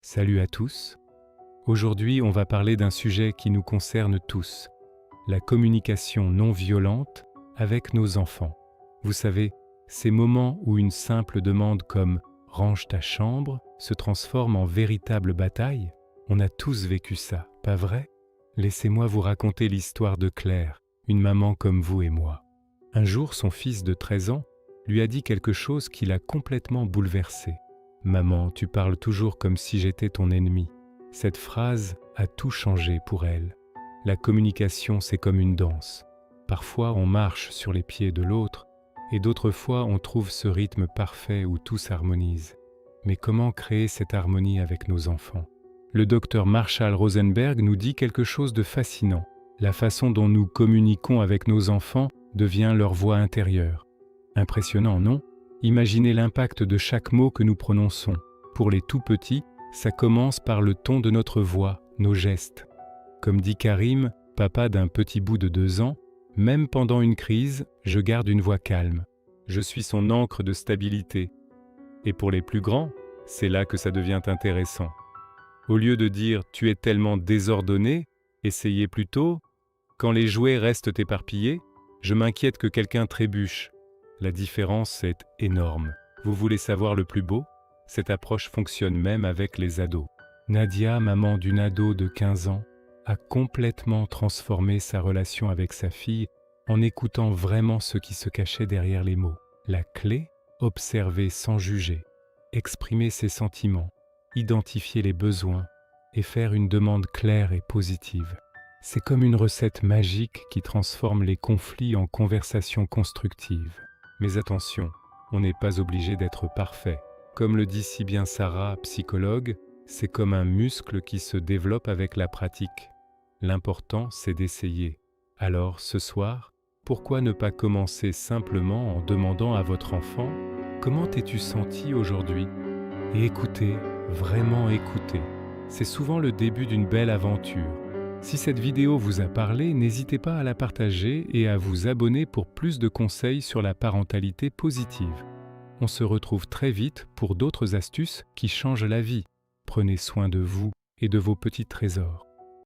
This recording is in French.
Salut à tous. Aujourd'hui, on va parler d'un sujet qui nous concerne tous, la communication non violente avec nos enfants. Vous savez, ces moments où une simple demande comme « range ta chambre » se transforme en véritable bataille. On a tous vécu ça, pas vrai? Laissez-moi vous raconter l'histoire de Claire, une maman comme vous et moi. Un jour, son fils de 13 ans lui a dit quelque chose qui l'a complètement bouleversée. « Maman, tu parles toujours comme si j'étais ton ennemi. » Cette phrase a tout changé pour elle. La communication, c'est comme une danse. Parfois, on marche sur les pieds de l'autre, et d'autres fois, on trouve ce rythme parfait où tout s'harmonise. Mais comment créer cette harmonie avec nos enfants? Le docteur Marshall Rosenberg nous dit quelque chose de fascinant. La façon dont nous communiquons avec nos enfants devient leur voix intérieure. Impressionnant, non? Imaginez l'impact de chaque mot que nous prononçons. Pour les tout-petits, ça commence par le ton de notre voix, nos gestes. Comme dit Karim, papa d'un petit bout de 2 ans, même pendant une crise, je garde une voix calme. Je suis son ancre de stabilité. Et pour les plus grands, c'est là que ça devient intéressant. Au lieu de dire « tu es tellement désordonné », essayez plutôt « quand les jouets restent éparpillés, je m'inquiète que quelqu'un trébuche ». La différence est énorme. Vous voulez savoir le plus beau? Cette approche fonctionne même avec les ados. Nadia, maman d'une ado de 15 ans, a complètement transformé sa relation avec sa fille en écoutant vraiment ce qui se cachait derrière les mots. La clé? Observer sans juger, exprimer ses sentiments, identifier les besoins et faire une demande claire et positive. C'est comme une recette magique qui transforme les conflits en conversations constructives. Mais attention, on n'est pas obligé d'être parfait. Comme le dit si bien Sarah, psychologue, c'est comme un muscle qui se développe avec la pratique. L'important, c'est d'essayer. Alors, ce soir, pourquoi ne pas commencer simplement en demandant à votre enfant « Comment t'es-tu senti aujourd'hui ?» Et écoutez, vraiment écoutez. C'est souvent le début d'une belle aventure. Si cette vidéo vous a parlé, n'hésitez pas à la partager et à vous abonner pour plus de conseils sur la parentalité positive. On se retrouve très vite pour d'autres astuces qui changent la vie. Prenez soin de vous et de vos petits trésors.